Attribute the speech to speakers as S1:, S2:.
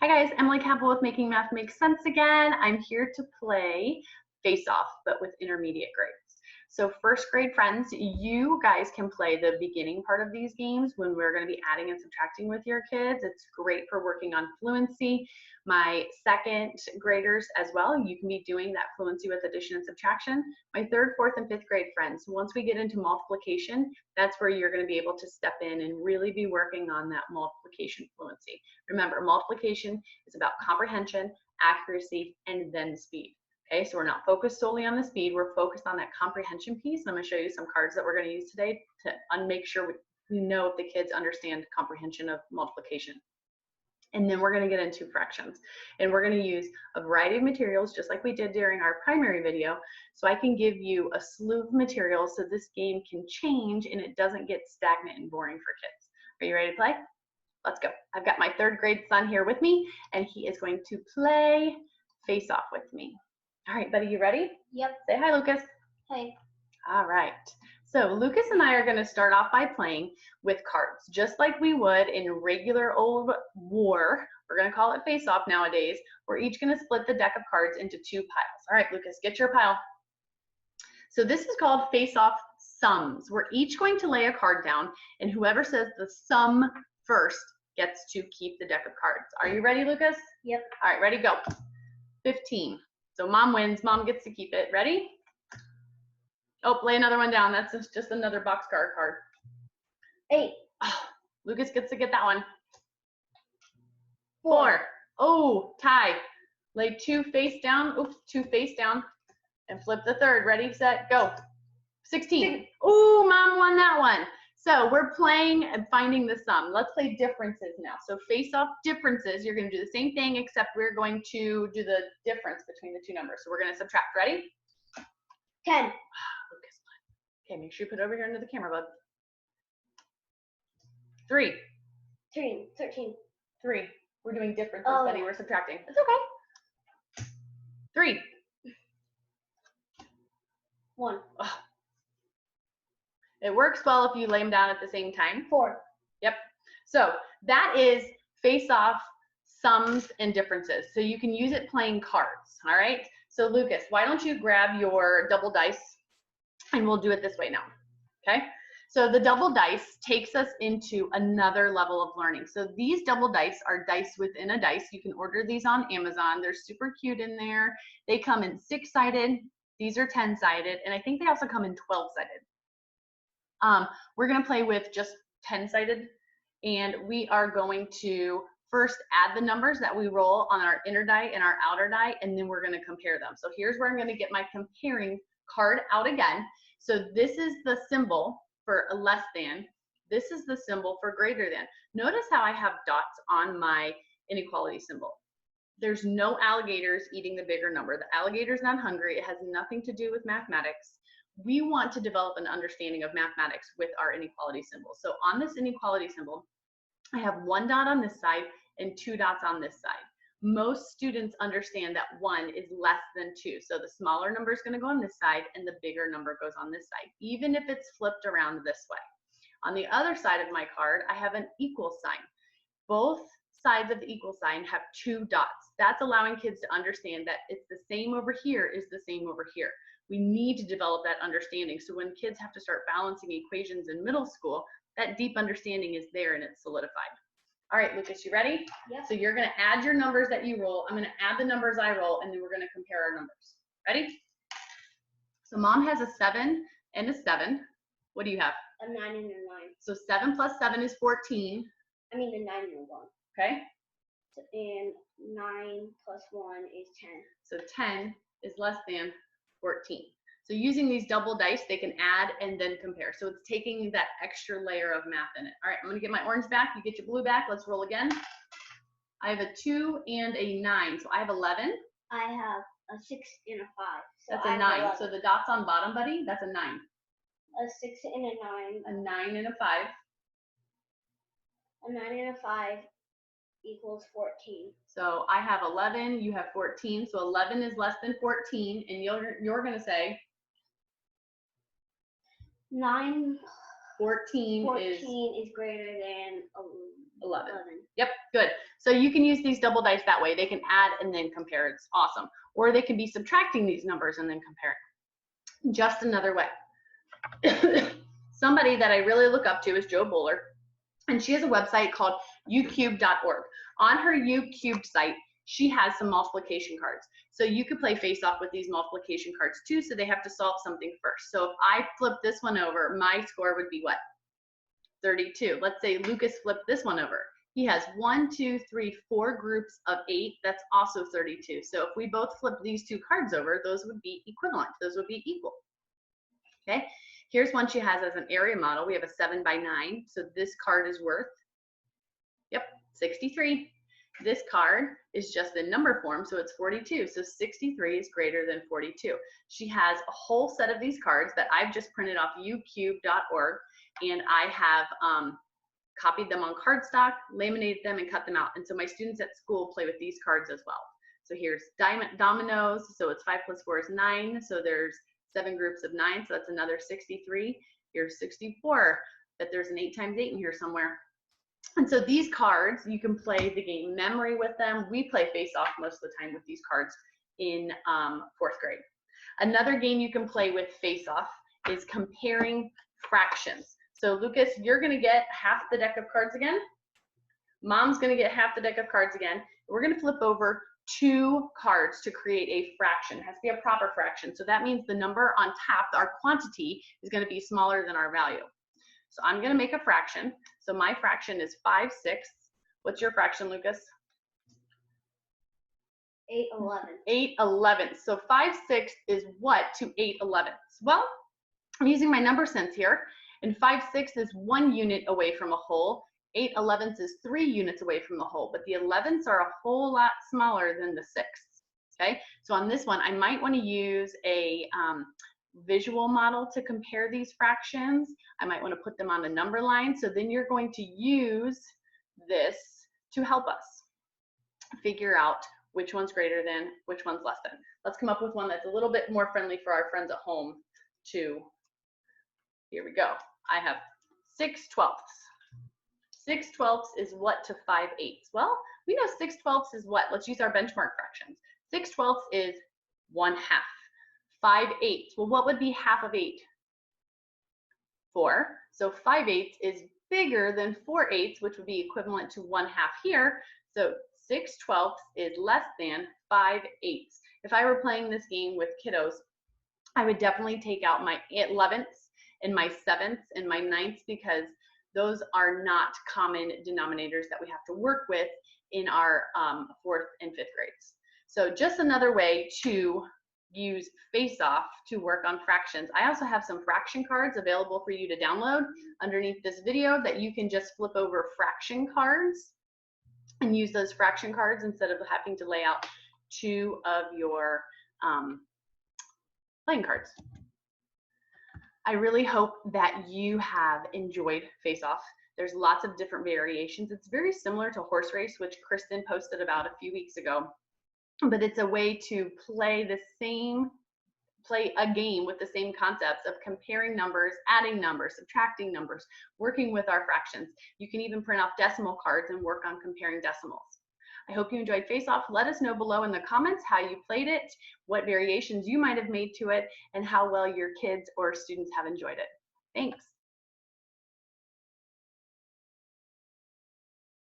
S1: Hi guys, Emily Campbell with Making Math Make Sense again. I'm here to play Face Off, but with intermediate grades. So first grade friends, you guys can play the beginning part of these games when we're going to be adding and subtracting with your kids. It's great for working on fluency. My second graders as well, you can be doing that fluency with addition and subtraction. My third, fourth, and fifth grade friends, once we get into multiplication, that's where you're going to be able to step in and really be working on that multiplication fluency. Remember, multiplication is about comprehension, accuracy, and then speed. Okay, so we're not focused solely on the speed, we're focused on that comprehension piece. I'm going to show you some cards that we're going to use today to make sure we know if the kids understand comprehension of multiplication. And then we're going to get into fractions. And we're going to use a variety of materials, just like we did during our primary video, so I can give you a slew of materials so this game can change and it doesn't get stagnant and boring for kids. Are you ready to play? Let's go. I've got my third grade son here with me, and he is going to play Face Off with me. All right, buddy, you ready?
S2: Yep.
S1: Say hi, Lucas.
S2: Hi.
S1: All right. So Lucas and I are going to start off by playing with cards, just like we would in regular old war. We're going to call it Face Off nowadays. We're each going to split the deck of cards into two piles. All right, Lucas, get your pile. So this is called Face Off Sums. We're each going to lay a card down, and whoever says the sum first gets to keep the deck of cards. Are you ready, Lucas?
S2: Yep.
S1: All right, ready, go. 15. So mom wins, mom gets to keep it. Ready? Oh, lay another one down. That's just another boxcar card.
S2: 8.
S1: Oh, Lucas gets to get that one.
S2: 4.
S1: 4. Oh, tie. Lay 2 face down. Oops, 2 face down. And flip the third. Ready, set, go. 16. Oh, mom won that one. So we're playing and finding the sum. Let's play differences now. So face off differences. You're going to do the same thing, except we're going to do the difference between the two numbers. So we're going to subtract. Ready?
S2: 10.
S1: Okay, make sure you put it over here into the camera, bud. 3.
S2: 13.
S1: 3. We're doing differences,
S2: Oh.
S1: buddy. We're subtracting. It's okay. 3.
S2: 1.
S1: Oh. It works well if you lay them down at the same time.
S2: 4.
S1: Yep. So that is face off sums and differences. So you can use it playing cards. All right. So Lucas, why don't you grab your double dice and we'll do it this way now. Okay. So the double dice takes us into another level of learning. So these double dice are dice within a dice. You can order these on Amazon. They're super cute in there. They come in 6-sided. These are 10-sided. And I think they also come in 12-sided. We're going to play with just 10-sided, and we are going to first add the numbers that we roll on our inner die and our outer die, and then we're going to compare them. So here's where I'm going to get my comparing card out again. So this is the symbol for a less than. This is the symbol for greater than. Notice how I have dots on my inequality symbol. There's no alligators eating the bigger number. The alligator's not hungry. It has nothing to do with mathematics. We want to develop an understanding of mathematics with our inequality symbol. So on this inequality symbol, I have 1 dot on this side and 2 dots on this side. Most students understand that 1 is less than 2. So the smaller number is going to go on this side and the bigger number goes on this side, even if it's flipped around this way. On the other side of my card, I have an equal sign. Both sides of the equal sign have 2 dots. That's allowing kids to understand that it's the same over here is the same over here. We need to develop that understanding. So when kids have to start balancing equations in middle school, that deep understanding is there and it's solidified. All right, Lucas, you ready?
S2: Yep.
S1: So you're going to add your numbers that you roll. I'm going to add the numbers I roll, and then we're going to compare our numbers. Ready? So mom has a 7 and a 7. What do you have?
S2: A 9 and a 9.
S1: So 7 plus 7 is 14.
S2: I mean a 9 and a 1.
S1: Okay.
S2: And 9 plus 1 is 10.
S1: So 10 is less than 14. So using these double dice, they can add and then compare. So it's taking that extra layer of math in it. All right, I'm going to get my orange back. You get your blue back. Let's roll again. I have a 2 and a 9. So I have 11.
S2: I have a 6 and a 5. So
S1: That's a 9. So the dots on bottom, buddy, that's a 9.
S2: A 6 and a 9.
S1: A 9 and a 5.
S2: A 9 and a 5 equals 14.
S1: So I have 11, you have 14. So 11 is less than 14, and you're going to say
S2: 9
S1: 14 is
S2: 14 is greater than
S1: 11. Yep, good. So you can use these double dice that way. They can add and then compare. It's awesome. Or they can be subtracting these numbers and then compare it. Just another way. Somebody that I really look up to is Jo Boaler, and she has a website called ucubed.org. On her ucubed site, she has some multiplication cards. So you could play face off with these multiplication cards too, so they have to solve something first. So if I flip this one over, my score would be what? 32. Let's say Lucas flipped this one over. He has 1, 2, 3, 4 groups of 8. That's also 32. So if we both flip these two cards over, those would be equivalent. Those would be equal. Okay. Here's one she has as an area model. We have a 7 by 9. So this card is worth, 63. This card is just in number form, so it's 42. So 63 is greater than 42. She has a whole set of these cards that I've just printed off ucube.org, and I have copied them on cardstock, laminated them, and cut them out. And so my students at school play with these cards as well. So here's dominoes. So it's 5 plus 4 is 9. So there's 7 groups of 9. So that's another 63. Here's 64. But there's an 8 times 8 in here somewhere. And so these cards, you can play the game memory with them. We play face off most of the time with these cards in 4th grade. Another game you can play with face off is comparing fractions. So Lucas, you're gonna get half the deck of cards again. Mom's gonna get half the deck of cards again. We're gonna flip over 2 cards to create a fraction. It has to be a proper fraction. So that means the number on top, our quantity, is gonna be smaller than our value. So I'm gonna make a fraction. So my fraction is 5/6. What's your fraction, Lucas?
S2: 8/11.
S1: 8/11. So 5/6 is what to 8/11? Well, I'm using my number sense here, and 5/6 is 1 unit away from a whole. 8/11 is 3 units away from the whole, but the 11ths are a whole lot smaller than the 6ths. Okay, so on this one, I might want to use a visual model to compare these fractions. I might want to put them on a number line. So then you're going to use this to help us figure out which one's greater than, which one's less than. Let's come up with one that's a little bit more friendly for our friends at home too. Here we go. I have 6/12. 6/12 is what to 5/8? Well, we know 6/12 is what? Let's use our benchmark fractions. 6/12 is 1/2. 5/8. Well, what would be half of 8? 4. So 5/8 is bigger than 4/8, which would be equivalent to 1/2 here. So 6/12 is less than 5/8. If I were playing this game with kiddos, I would definitely take out my 11ths and my 7ths and my 9ths, because those are not common denominators that we have to work with in our 4th and 5th grades. So just another way to use face off to work on fractions. I also have some fraction cards available for you to download underneath this video that you can just flip over fraction cards and use those fraction cards instead of having to lay out 2 of your playing cards. I really hope that you have enjoyed face off. There's lots of different variations. It's very similar to horse race, which Kristen posted about a few weeks ago. But it's a way to play a game with the same concepts of comparing numbers, adding numbers, subtracting numbers, working with our fractions. You can even print off decimal cards and work on comparing decimals. I hope you enjoyed Face Off. Let us know below in the comments how you played it, what variations you might have made to it, and how well your kids or students have enjoyed it. Thanks.